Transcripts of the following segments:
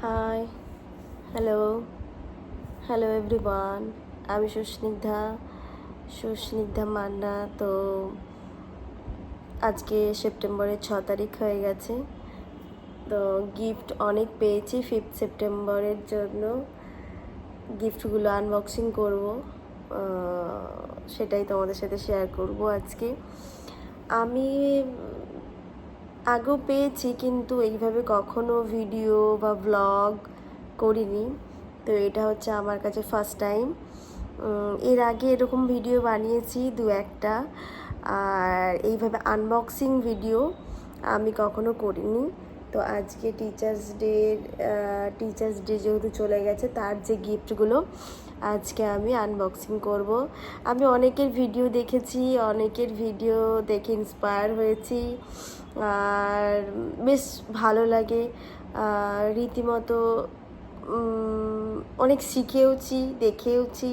High, hello, hello everyone. আমি সুস্নিগ্ধা মান্না। তো আজকে সেপ্টেম্বরের 6 তারিখ হয়ে গেছে। তো গিফট অনেক পেয়েছি 5 সেপ্টেম্বরের জন্য। গিফটগুলো আনবক্সিং করব, সেটাই তোমাদের সাথে শেয়ার করব আজকে। আমি আগেও পেয়েছি, কিন্তু এইভাবে কখনো ভিডিও বা ব্লগ করিনি। তো এটা হচ্ছে আমার কাছে ফার্স্ট টাইম। এর আগে এরকম ভিডিও বানিয়েছি দু একটা, আর এইভাবে আনবক্সিং ভিডিও আমি কখনো করিনি। তো আজকে টিচার্স ডে যেহেতু চলে গেছে, তার যে গিফটগুলো আজকে আমি আনবক্সিং করব। আমি অনেকের ভিডিও দেখেছি, অনেকের ভিডিও দেখে ইন্সপায়ার হয়েছি, আর বেশ ভালো লাগে। রীতিমতো অনেক শিখেওছি, দেখেওছি।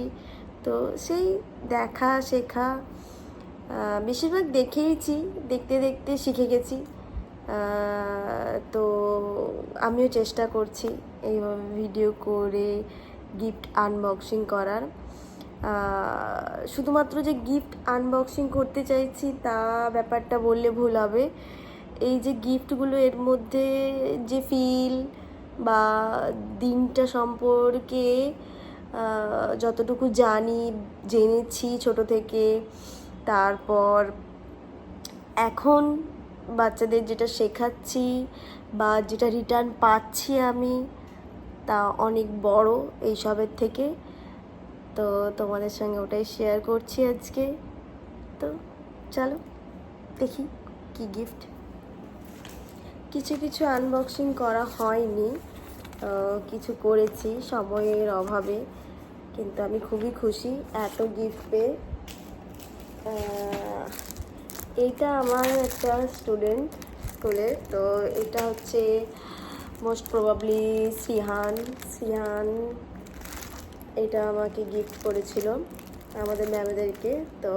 তো সেই দেখা শেখা, বেশিরভাগ দেখেইছি, দেখতে দেখতে শিখে গেছি। তো আমিও চেষ্টা করছি এইভাবে ভিডিও করে গিফট আনবক্সিং করার। শুধুমাত্র যে গিফট আনবক্সিং করতে চাইছি তা ব্যাপারটা বললে ভুল হবে। এই যে গিফটগুলো, এর মধ্যে যে ফিল বা দিনটা সম্পর্কে যতটুকু জেনেছি ছোট থেকে, তারপর এখন বাচ্চাদের যেটা শেখাচ্ছি বা যেটা রিটার্ন পাচ্ছি আমি, তা অনেক বড় এইসবের থেকে। তো তোমাদের সঙ্গে ওটাই শেয়ার করছি আজকে। তো চলো দেখি কি গিফট। কিছু কিছু আনবক্সিং করা হয়নি, কিছু করেছি সময়ের অভাবে, কিন্তু আমি খুবই খুশি এত গিফট পেয়ে। এইটা আমার একটা স্টুডেন্ট স্কুলের। তো এটা হচ্ছে মোস্ট প্রবাবলি শ্রীহান এটা আমাকে গিফট করেছিল আমাদের ম্যামেদেরকে। তো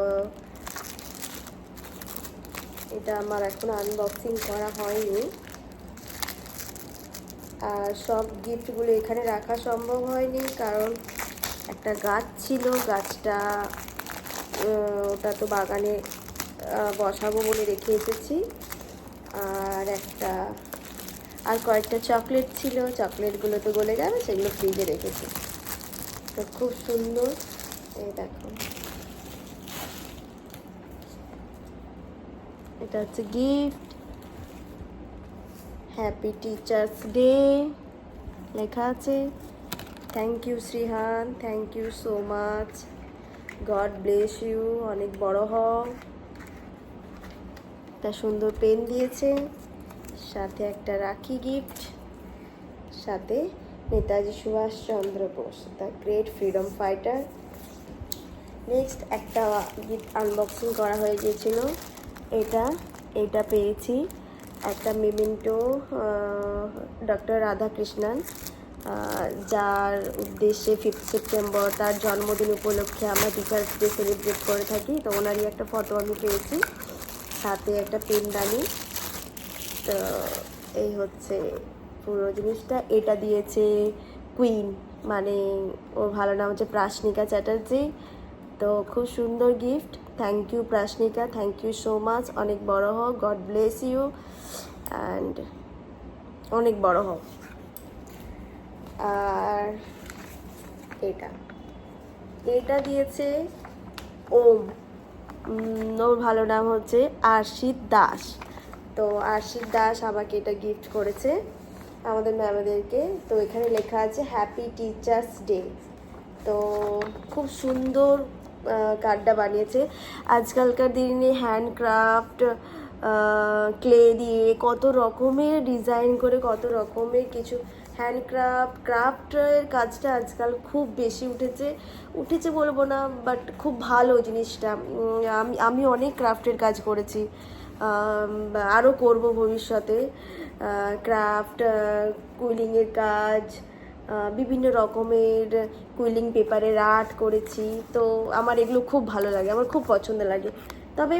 এটা আমার এখন আনবক্সিং করা হয়নি, আর সব গিফটগুলো এখানে রাখা সম্ভব হয়নি, কারণ একটা গাছ ছিল, গাছটা ওটা তো বাগানে বসাবো বলে রেখে এসেছি। আর কয়েকটা চকলেট ছিল, চকলেটগুলো তো গলে যাবে, সেগুলো ফ্রিজে রেখেছি। তো খুব সুন্দর, এই দেখো, এটা হচ্ছে গিফট। হ্যাপি টিচার্স ডে লেখা আছে। Thank you Srihan, thank you so much, God bless you, অনেক বড় হও। একটা সুন্দর পেন দিয়েছে, সাথে একটা রাখি গিফট, সাথে Netaji Subhash Chandra Bose, the great freedom fighter. Next একটা গিফট আনবক্সিং করা হয়ে গিয়েছিল, এটা পেয়েছি, একটা মেমেন্টো ডক্টর রাধাকৃষ্ণন, যার উদ্দেশ্যে 5 সেপ্টেম্বর তার জন্মদিন উপলক্ষে আমরা টিচার্স ডে সেলিব্রেট করে থাকি। তো ওনারই একটা ফটো আমি পেয়েছি, সাথে একটা পেনদানি। তো এই হচ্ছে পুরো জিনিসটা। এটা দিয়েছে কুইন, মানে ওর ভালো নাম হচ্ছে প্রাশনিকা চ্যাটার্জি। তো খুব সুন্দর gift, thank you Prashnika, thank you so much, অনেক বড় হও, গড ব্লেস ইউ অ্যান্ড অনেক বড় হও। আর এটা দিয়েছে ওম, ওর ভালো নাম হচ্ছে আশিত দাস। তো আশিত দাস আমাকে এটা গিফট করেছে আমাদের ম্যামেদেরকে। তো এখানে লেখা আছে হ্যাপি টিচার্স ডে। তো খুব সুন্দর কার্ডটা বানিয়েছে। আজকালকার দিনে হ্যান্ডক্রাফট, ক্লে দিয়ে কত রকমের ডিজাইন করে, কত রকমের কিছু ক্রাফটের কাজটা আজকাল খুব বেশি উঠেছে বলবো না, বাট খুব ভালো জিনিসটা। আমি অনেক ক্রাফটের কাজ করেছি, আরও করব ভবিষ্যতে। ক্রাফট, কুইলিংয়ের কাজ, বিভিন্ন রকমের কুইলিং পেপারের আর্ট করেছি। তো আমার এগুলো খুব ভালো লাগে, আমার খুব পছন্দ লাগে। তবে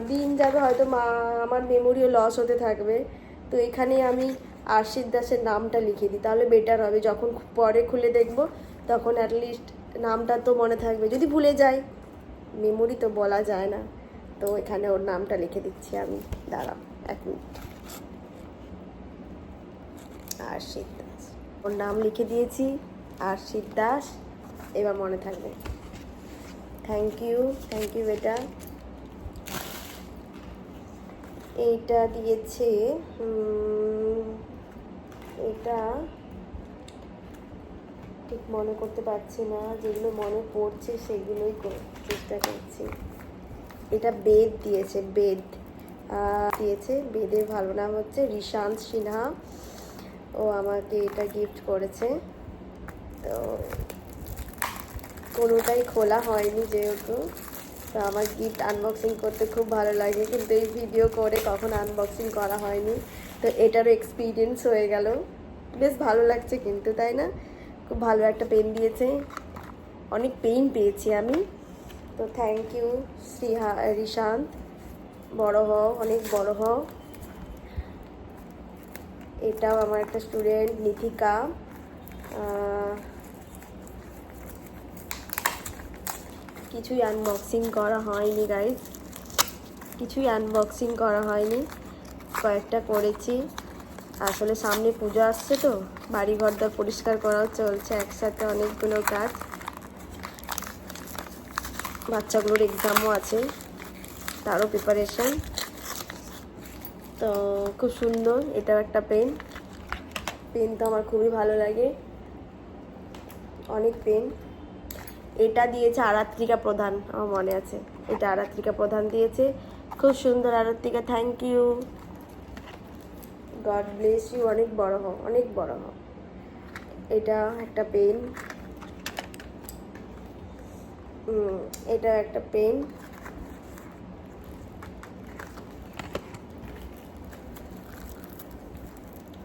দিন যাবে হয়তো আমার মেমোরিও লস হতে থাকবে। তো এখানে আমি আরশিদ দাসের নামটা লিখে দিই, তাহলে বেটার হবে। যখন পরে খুলে দেখব তখন অ্যাটলিস্ট নামটা তো মনে থাকবে। যদি ভুলে যাই, মেমোরি তো বলা যায় না, তো এখানে ওর নামটা লিখে দিচ্ছি আমি। দাঁড়াও 1 মিনিট। আরশিদ দাস, ওর নাম লিখে দিয়েছি, আরশিদ দাস। এবার মনে থাকবে। থ্যাংক ইউ বেটা। এইটা দিয়েছে, এটা ঠিক মনে করতে পারছি না, যেগুলো মনে পড়ছে সেগুলোই চেষ্টা করছি। এটা বেদ দিয়েছে, বেদ দিয়েছে। বেদের ভালো নাম হচ্ছে রিশান্ত সিনহা। ও আমাকে এটা গিফট করেছে। তো কোনোটাই খোলা হয়নি যেহেতু, তো আমার গিফট আনবক্সিং করতে খুব ভালো লাগে, কিন্তু এই ভিডিও করে কখন আনবক্সিং করা হয়নি। তো এটারও এক্সপিরিয়েন্স হয়ে গেল। বেশ ভালো লাগছে কিন্তু, তাই না? খুব ভালো একটা পেন দিয়েছে। অনেক পেন পেয়েছি আমি। তো থ্যাংক ইউ রিশান্ত। বড় হও, অনেক বড় হও। এটাও আমার একটা স্টুডেন্ট নিথিকা। কিছুই আনবক্সিং করা হয়নি গাইজ, কিছুই আনবক্সিং করা হয়নি। কয়েকটা করেছি। আসলে সামনে পুজো আসছে, তো বাড়ি ঘরটা পরিষ্কার করাও চলছে একসাথে, অনেকগুলো কাজ। বাচ্চাগুলোর এক্সামও আছে, তারও প্রিপারেশন। তো খুব সুন্দর। এটাও একটা পেন। পেন তো আমার খুবই ভালো লাগে, অনেক পেন। এটা দিয়েছে আরাত্রিকা প্রধান, আমার মনে আছে। এটা আরাত্রিকা প্রধান দিয়েছে, খুব সুন্দর। Aratrika, thank you, God bless you. অনেক বড় হও, অনেক বড় হও। এটা একটা পেন। এটা একটা পেন।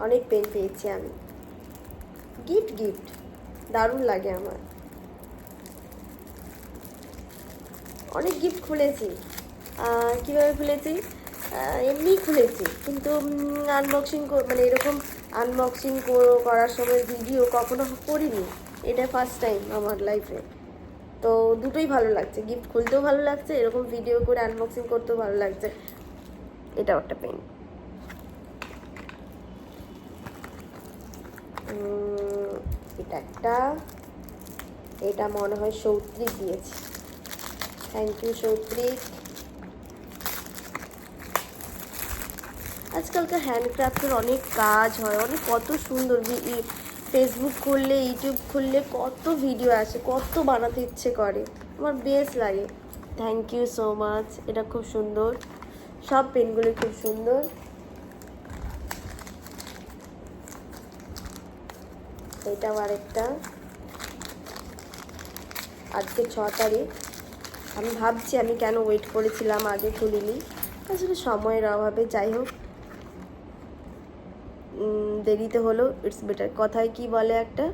অনেক পেন পেয়েছি আমি। গিফট দারুণ লাগে আমার। অনেক গিফট খুলেছি। কীভাবে খুলেছি? এমনিই খুলেছি, কিন্তু আনবক্সিং মানে এরকম আনবক্সিং করার সময় ভিডিও কখনো করিনি। এটা ফার্স্ট টাইম আমার লাইফে। তো দুটোই ভালো লাগছে, গিফট খুলতেও ভালো লাগছে, এরকম ভিডিও করে আনবক্সিং করতেও ভালো লাগছে। এটাও একটা পেন। এটা একটা, এটা মনে হয় সৌত্রিক দিয়েছে। Thank you Soutrik. আজকালকার হ্যান্ডক্রাফটের অনেক কাজ হয়, অনেক কত সুন্দর। ফেসবুক খুললে, ইউটিউব খুললে কত ভিডিও আসে, কত বানাতে ইচ্ছে করে, আমার বেশ লাগে। Thank you so much. এটা খুব সুন্দর, সব পেনগুলি খুব সুন্দর। এটাও আরেকটা। আজকে 6 তারিখ। আমি ভাবছি আমি কেন ওয়েট করেছিলাম, আগে খুলিনি। আসলে সময়ের অভাবে, যাই হোক, দেরিতে হলো, ইটস বেটার। কথায় কি বলে একটা,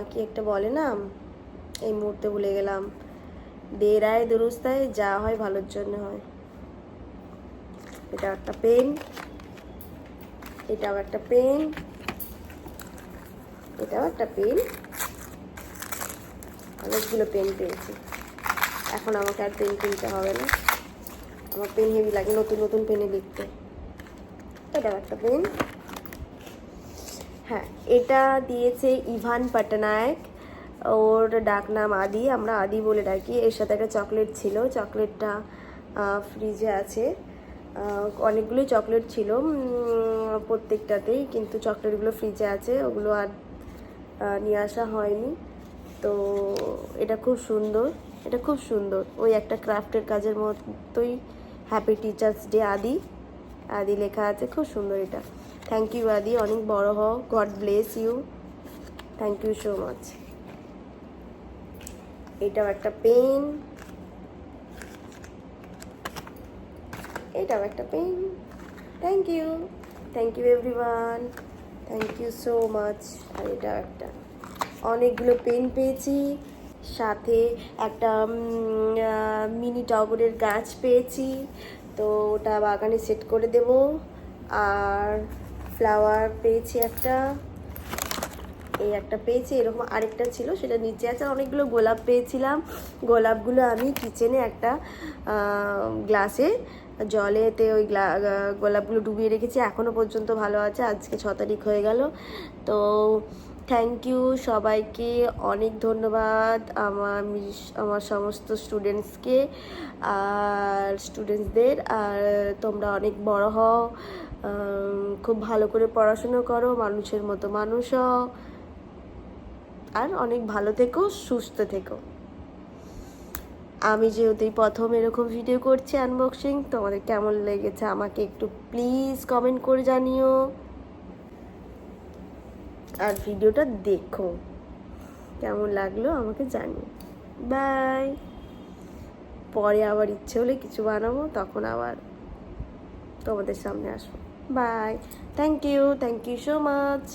কি একটা বলে না, এই মুহূর্তে ভুলে গেলাম। দের আয় দুরুস্তায়, যা হয় ভালোর জন্য হয়। এটা একটা পেন। এটাও একটা পেন। এটাও একটা পেন। অনেকগুলো পেন পেয়েছি। এখন আমাকে আর পেন কিনতে হবে না, আমার পেন হেভি লাগে নতুন নতুন পেনে লিখতে। এটাও একটা পেন। হ্যাঁ, এটা দিয়েছে ইভান পটনায়ক। ওর ডাক নাম আদি, আমরা আদি বলে ডাকি। এর সাথে একটা চকলেট ছিল, চকলেটটা ফ্রিজে আছে। অনেকগুলোই চকলেট ছিল প্রত্যেকটাতেই, কিন্তু চকলেটগুলো ফ্রিজে আছে, ওগুলো আর নিয়ে আসা হয়নি। তো এটা খুব সুন্দর, এটা খুব সুন্দর। ওই একটা ক্রাফটের কাজের মতোই। হ্যাপি টিচার্স ডে আদি, আদি লেখা আছে, খুব সুন্দর এটা। থ্যাংক ইউ আদি, অনেক বড় হও, God bless you, thank you so much. এটাও একটা পেন। এটাও একটা pen. Thank you everyone, thank you so much. আর এটাও একটা। অনেকগুলো পেন পেয়েছি, সাথে একটা মিনি টগরের গাছ পেয়েছি, তো ওটা বাগানে সেট করে দেব। আর ফ্লাওয়ার পেয়েছি একটা, এই একটা পেয়েছি, এরকম আরেকটা ছিল সেটা নিচে আছে। অনেকগুলো গোলাপ পেয়েছিলাম, গোলাপগুলো আমি কিচেনে একটা গ্লাসে জলেতে ওই গোলাপগুলো ডুবিয়ে রেখেছি, এখনও পর্যন্ত ভালো আছে। আজকে 6 তারিখ হয়ে গেল। তো থ্যাংক ইউ সবাইকে, অনেক ধন্যবাদ আমার সমস্ত স্টুডেন্টসকে আর স্টুডেন্টসদের। আর তোমরা অনেক বড় হও, খুব ভালো করে পড়াশুনো করো, মানুষের মতো মানুষ হও, আর অনেক ভালো থেকো, সুস্থ থেকো। আমি যেহেতু প্রথম এরকম ভিডিও করছি আনবক্সিং, তোমাদের কেমন লেগেছে আমাকে একটু প্লিজ কমেন্ট করে জানিও, আর ভিডিওটা দেখো কেমন লাগলো আমাকে জানিও। বাই। পরে আবার ইচ্ছে হলে কিছু বানাবো, তখন আবার তোমাদের সামনে আসবো। Bye. Thank you so much.